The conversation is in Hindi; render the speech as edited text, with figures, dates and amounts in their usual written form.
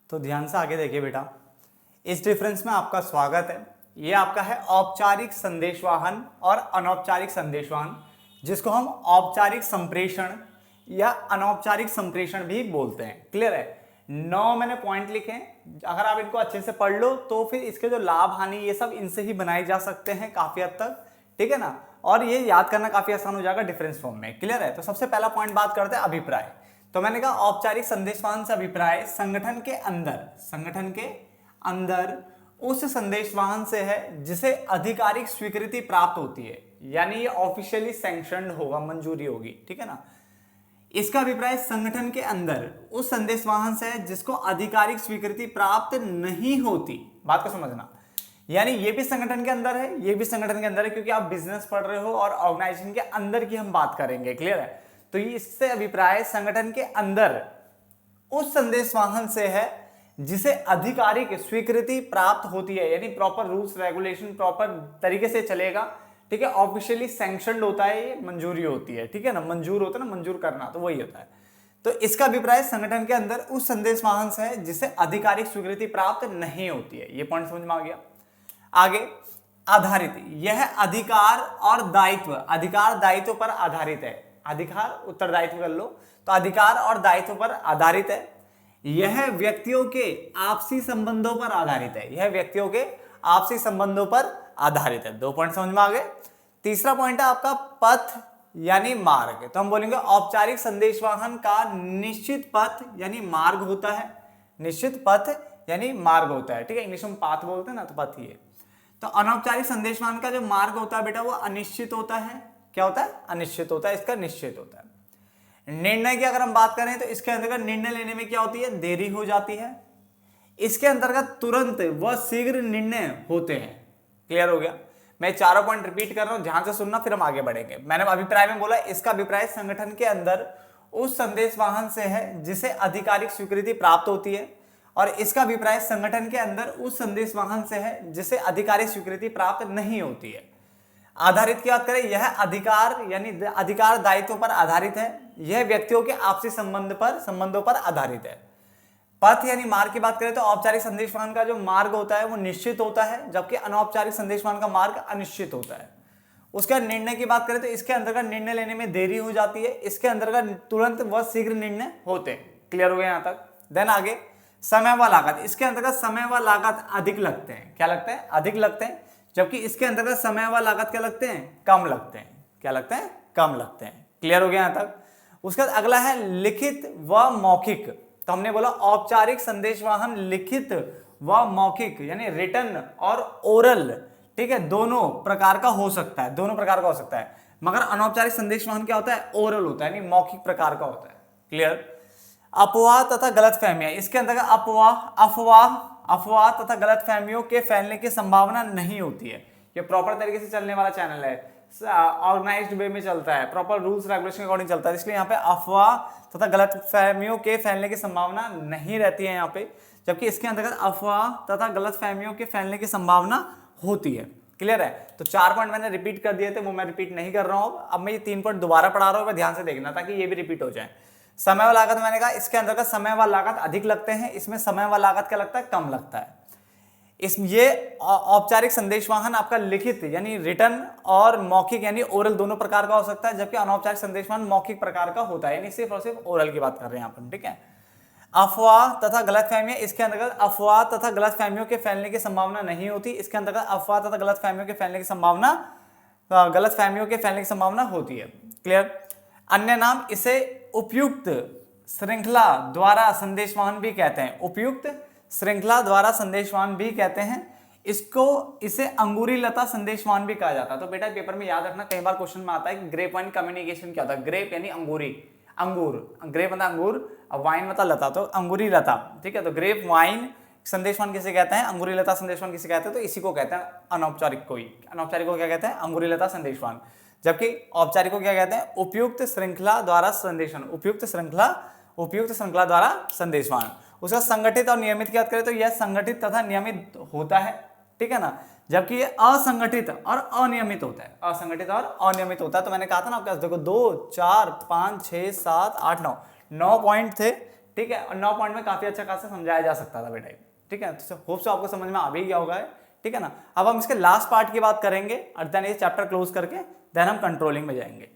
तो ध्यान से आगे देखिए बेटा, इस डिफरेंस में आपका स्वागत है। ये आपका है औपचारिक संदेशवाहन और अनौपचारिक संदेशवाहन, जिसको हम औपचारिक संप्रेषण या अनौपचारिक संप्रेषण भी बोलते हैं। क्लियर है? 9 मैंने पॉइंट लिखे हैं, अगर आप इनको अच्छे से पढ़ लो तो फिर इसके जो लाभ हानि ये सब इनसे ही बनाए जा सकते हैं काफी हद तक, ठीक है ना। और ये याद करना काफी आसान हो जाएगा डिफरेंस फॉर्म में। क्लियर है? तो सबसे पहला पॉइंट बात करते हैं अभिप्राय। तो मैंने कहा औपचारिक संदेशवाहन से अभिप्राय संगठन के अंदर उस संदेशवाहन से है जिसे आधिकारिक स्वीकृति प्राप्त होती है, यानी ये ऑफिशियली सैंक्शनड होगा, मंजूरी होगी, ठीक है ना। इसका अभिप्राय संगठन के अंदर उस संदेशवाहन से है जिसको आधिकारिक स्वीकृति प्राप्त नहीं होती। बात को समझना, यानी ये भी संगठन के अंदर है, ये भी संगठन के अंदर है, क्योंकि आप बिजनेस पढ़ रहे हो और ऑर्गेनाइजेशन के अंदर की हम बात करेंगे। क्लियर है? तो ये इससे अभिप्राय संगठन के अंदर उस संदेशवाहन से है जिसे आधिकारिक स्वीकृति प्राप्त होती है, यानी प्रॉपर रूल्स रेगुलेशन प्रॉपर तरीके से चलेगा, ठीक है, ऑफिशियली सैंक्शनड होता है, ये मंजूरी होती है, ठीक है ना, मंजूर होता है ना, मंजूर करना, तो वही होता है। तो इसका अभिप्राय संगठन के अंदर उस संदेशवाहन से है जिसे आधिकारिक स्वीकृति प्राप्त नहीं होती है। ये पॉइंट समझ में आ गया। आगे आधारित, यह अधिकार और दायित्व, अधिकार दायित्व पर आधारित है। अधिकार उत्तरदायित्व कर लो, तो अधिकार और दायित्व पर आधारित है। यह व्यक्तियों के आपसी संबंधों पर आधारित है, यह व्यक्तियों के आपसी संबंधों पर आधारित है। 2 पॉइंट समझ में आ गए। तीसरा पॉइंट है आपका पथ यानी मार्ग। तो हम बोलेंगे औपचारिक संदेशवाहन का निश्चित पथ यानी मार्ग होता है, निश्चित पथ यानी मार्ग होता है, ठीक है, इंग्लिश में पाथ बोलते हैं ना, तो पथ ये। तो अनौपचारिक संदेशवाहन का जो मार्ग होता है बेटा वो अनिश्चित होता है। क्या होता है? अनिश्चित होता है, इसका निश्चित होता है। निर्णय की अगर हम बात करें तो इसके अंतर्गत निर्णय लेने में क्या होती है? देरी हो जाती है। इसके अंतर्गत तुरंत व शीघ्र निर्णय होते हैं। क्लियर हो गया? मैं चारों पॉइंट रिपीट कर रहा हूं, ध्यान से सुनना, फिर हम आगे बढ़ेंगे। मैंने अभिप्राय में बोला, इसका अभिप्राय संगठन के अंदर उस संदेशवाहन से है जिसे आधिकारिक स्वीकृति प्राप्त होती है, और इसका अभिप्राय संगठन के अंदर उस संदेशवाहन से है जिसे आधिकारिक स्वीकृति प्राप्त नहीं होती है। आधारित की बात करें, यह अधिकार यानी अधिकार दायित्व पर आधारित है, यह व्यक्तियों के आपसी संबंधों पर आधारित है। पथ यानी मार्ग की बात करें तो औपचारिक संदेशवाहन का जो मार्ग होता है वो निश्चित होता है, जबकि अनौपचारिक संदेशवाहन का मार्ग अनिश्चित होता है। उसका निर्णय की बात करें तो इसके अंतर्गत निर्णय लेने में देरी हो जाती है, इसके अंतर्गत तुरंत व शीघ्र निर्णय होते हैं। क्लियर हो गया यहां तक? देन आगे समय व लागत, इसके अंतर्गत समय व लागत अधिक लगते हैं। क्या लगते हैं? अधिक लगते हैं, जबकि इसके अंतर्गत समय व लागत क्या लगते हैं? कम लगते हैं। क्या लगते हैं? कम लगते हैं। क्लियर हो गया यहां तक? उसके बाद अगला है लिखित व मौखिक। तो हमने बोला औपचारिक संदेशवाहन लिखित व मौखिक यानी रिटन और ओरल, ठीक है, दोनों प्रकार का हो सकता है, दोनों प्रकार का हो सकता है। मगर अनौपचारिक संदेशवाहन क्या होता है? ओरल होता है, यानी मौखिक प्रकार का होता है। क्लियर? अफवाह तथा गलतफहमियां, इसके अंतर्गत अफवाह तथा गलतफहमियों के फैलने की संभावना नहीं होती है। ये प्रॉपर तरीके से चलने वाला चैनल है, ऑर्गेनाइज्ड वे में चलता है, प्रॉपर रूल्स रेगुलेशन के अकॉर्डिंग चलता है, इसलिए यहाँ पे अफवाह तथा गलतफहमियों के फैलने की संभावना नहीं रहती है यहाँ पे, जबकि इसके अंतर्गत अफवाह तथा गलतफहमियों के फैलने की संभावना होती है। क्लियर है? तो 4 पॉइंट मैंने रिपीट कर दिए थे, वो मैं रिपीट नहीं कर रहा हूँ। अब मैं ये 3 पॉइंट दोबारा पढ़ा रहा हूँ, ध्यान से देखना ताकि ये भी रिपीट हो जाए। समय व लागत, मैंने कहा इसके अंतर्गत समय व लागत अधिक लगते हैं, इसमें समय व लागत क्या लगता है? कम लगता है। ये औपचारिक संदेशवाहन आपका लिखित यानी रिटन और मौखिक यानी ओरल दोनों प्रकार का हो सकता है, जबकि अनौपचारिक संदेशवाहन मौखिक प्रकार का होता है, यानी सिर्फ और सिर्फ ओरल की बात कर रहे हैं अपन, ठीक है। अफवाह तथा गलतफहमियां, इसके अंतर्गत अफवाह तथा गलतफहमियों के फैलने की संभावना नहीं होती, इसके अंतर्गत अफवाह तथा गलतफहमियों के फैलने की संभावना होती है। क्लियर? अन्य नाम, इसे उपयुक्त श्रृंखला द्वारा संदेशवाहन भी कहते हैं, उपयुक्त श्रृंखला द्वारा संदेशवाहन भी कहते हैं। इसे अंगूरी लता संदेशवाहन भी कहा जाता है। तो बेटा पेपर में याद रखना, कई बार क्वेश्चन में आता है ग्रेप वाइन कम्युनिकेशन क्या होता है? ग्रेप यानी अंगूरी, अंगूर, ग्रेप मतलब अंगूर, वाइन मतलब लता, तो अंगूरी लता, ठीक है। तो ग्रेप वाइन संदेशवान किसे कहते हैं? अंगूरी लता संदेशवान किसे कहते हैं? तो इसी को कहते हैं अनौपचारिक को ही। अनौपचारिक को क्या कहते हैं? अंगूरी लता संदेशवान। जबकि औपचारिक को क्या कहते हैं? उपयुक्त श्रृंखला द्वारा संदेशवान, उपयुक्त श्रृंखला द्वारा संदेशवान। उसका संगठित और नियमित की बात करें तो यह संगठित तथा नियमित होता है, ठीक है ना, जबकि ये असंगठित और अनियमित होता है, असंगठित और अनियमित होता है। तो मैंने कहा था ना आपके पास देखो 2, 4, 5, 6, 7, 8, 9 पॉइंट थे, ठीक है, और 9 पॉइंट में काफी अच्छा खासा समझाया जा सकता था बेटा, ठीक है। तो होप सो आपको समझ में आ भी गया होगा, ठीक है ना। अब हम इसके लास्ट पार्ट की बात करेंगे और देन ये चैप्टर क्लोज करके देन हम कंट्रोलिंग में जाएंगे।